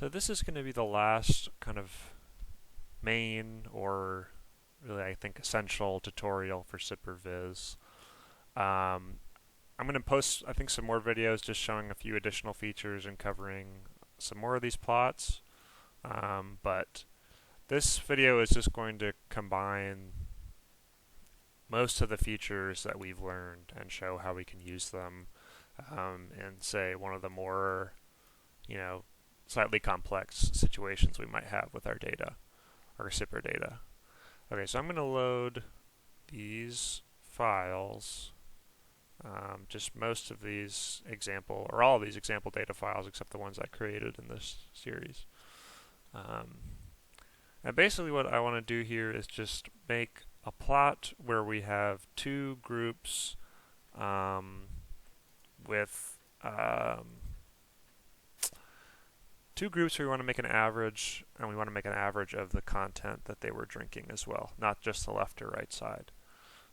So this is going to be the last kind of main, or really I think essential, tutorial for SipperViz. I'm going to post, I think, some more videos just showing a few additional features and covering some more of these plots. But this video is just going to combine most of the features that we've learned and show how we can use them in, say, one of the more, slightly complex situations we might have with our data, our Sipper data. Okay, so I'm going to load these files, just most of these example, or all of these example data files except the ones I created in this series. And basically what I want to do here is just make a plot where we have two groups with two groups where we want to make an average, and we want to make an average of the content that they were drinking as well, not just the left or right side.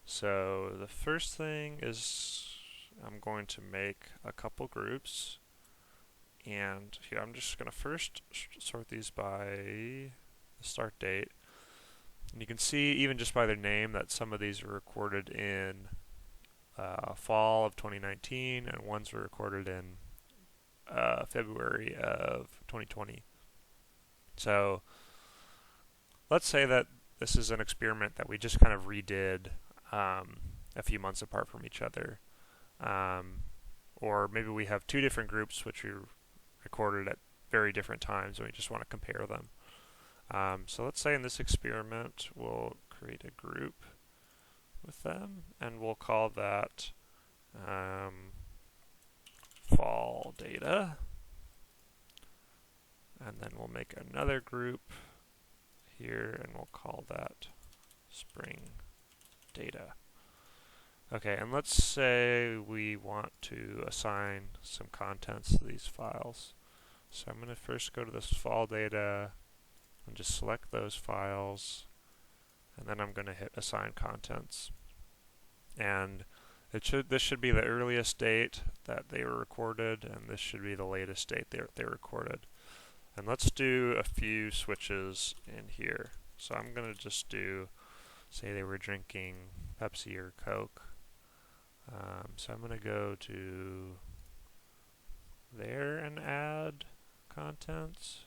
So the first thing is I'm going to make a couple groups, and here I'm just going to first sort these by the start date. And you can see, even just by their name, that some of these were recorded in fall of 2019, and ones were recorded in February of 2020. So let's say that this is an experiment that we just kind of redid a few months apart from each other. Or maybe we have two different groups which we recorded at very different times and we just want to compare them. So let's say in this experiment we'll create a group with them, and we'll call that fall data. And then we'll make another group here, and we'll call that spring data. Okay, and let's say we want to assign some contents to these files. So I'm going to first go to this fall data and just select those files, and then I'm going to hit assign contents. And this should be the earliest date that they were recorded, and this should be the latest date they were recorded. And let's do a few switches in here. So I'm going to just do, say they were drinking Pepsi or Coke. So I'm going to go to there and add contents.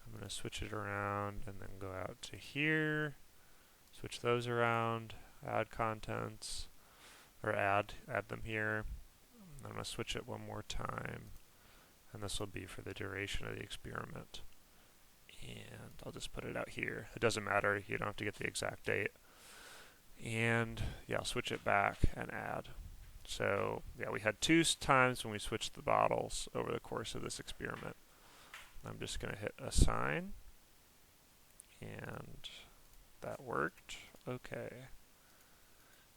I'm going to switch it around and then go out to here, switch those around, add contents, or add them here. I'm going to switch it one more time, and this will be for the duration of the experiment. And I'll just put it out here. It doesn't matter, you don't have to get the exact date. And yeah, I'll switch it back and add. So yeah, we had two times when we switched the bottles over the course of this experiment. I'm just going to hit assign, and that worked. Okay.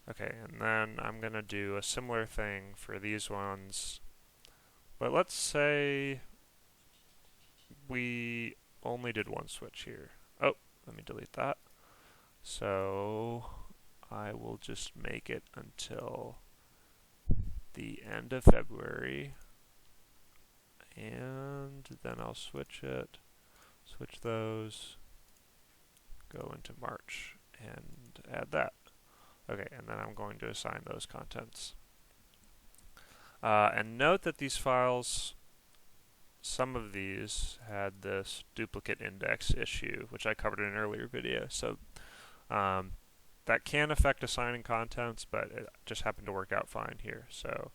Okay, and then I'm going to do a similar thing for these ones. But let's say we only did one switch here. Oh, let me delete that. So I will just make it until the end of February, and then I'll switch it, switch those, go into March, and add that. Okay, and then I'm going to assign those contents. And note that these files, some of these had this duplicate index issue, which I covered in an earlier video. So that can affect assigning contents, but it just happened to work out fine here. So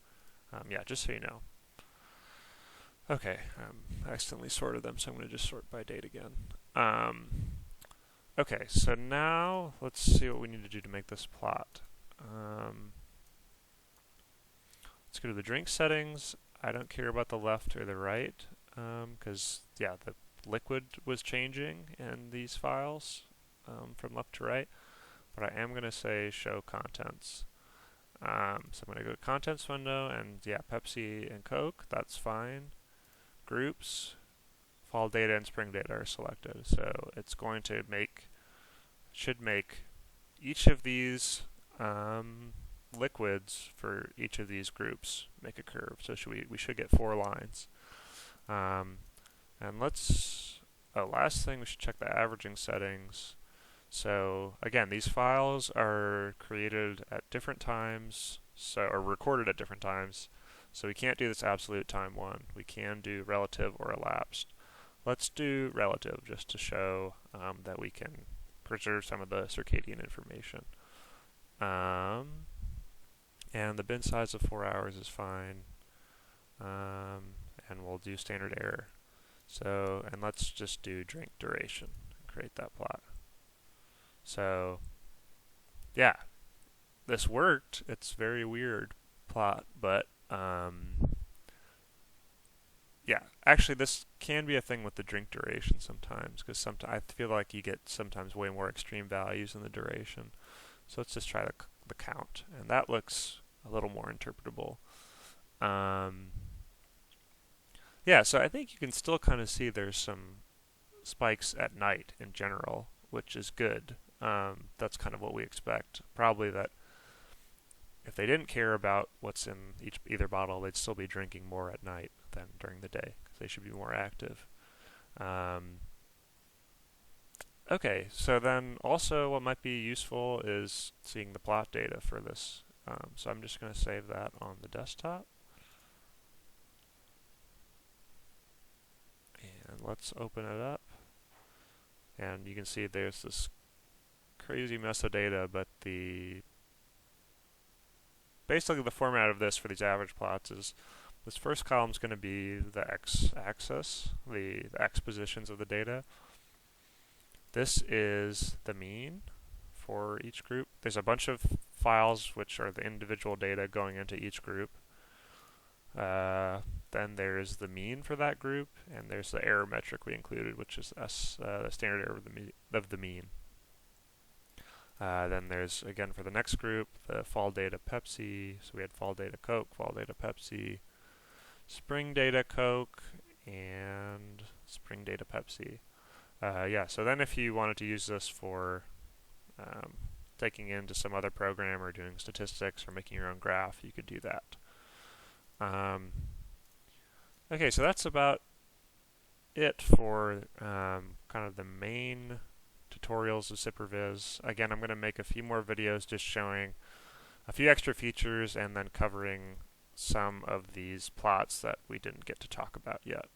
yeah, just so you know. Okay, I accidentally sorted them, so I'm going to just sort by date again. Okay, so now let's see what we need to do to make this plot. Let's go to the drink settings. I don't care about the left or the right, because yeah, the liquid was changing in these files from left to right, but I am going to say show contents. So I'm going to go to contents window, and yeah, Pepsi and Coke, that's fine. Groups, fall data and spring data are selected, so it's going to should make each of these liquids for each of these groups make a curve. So we should get 4 lines. And And last thing, we should check the averaging settings. So again, these files are created at different times, or recorded at different times. So we can't do this absolute time one. We can do relative or elapsed. Let's do relative just to show that we can preserve some of the circadian information. And the bin size of 4 hours is fine. And we'll do standard error. So, and let's just do drink duration and create that plot. So, yeah, this worked. It's very weird plot, but yeah, actually this can be a thing with the drink duration sometimes, because I feel like you get sometimes way more extreme values in the duration. So let's just try the count, and that looks a little more interpretable. Yeah, so I think you can still kind of see there's some spikes at night in general, which is good. That's kind of what we expect. Probably that if they didn't care about what's in either bottle, they'd still be drinking more at night than during the day, because they should be more active. Okay, so then also what might be useful is seeing the plot data for this. So I'm just going to save that on the desktop. And let's open it up. And you can see there's this crazy mess of data, but basically the format of this for these average plots is this first column is going to be the x-axis, the x positions of the data. This is the mean for each group. There's a bunch of files which are the individual data going into each group. Then there's the mean for that group, and there's the error metric we included, which is the standard error of the mean. Then there's, again, for the next group, the fall data Pepsi. So we had fall data Coke, fall data Pepsi, spring data Coke, and spring data Pepsi. Yeah, so then if you wanted to use this for taking into some other program or doing statistics or making your own graph, you could do that. Okay, so that's about it for kind of the main tutorials of SipperViz. Again, I'm going to make a few more videos just showing a few extra features and then covering some of these plots that we didn't get to talk about yet.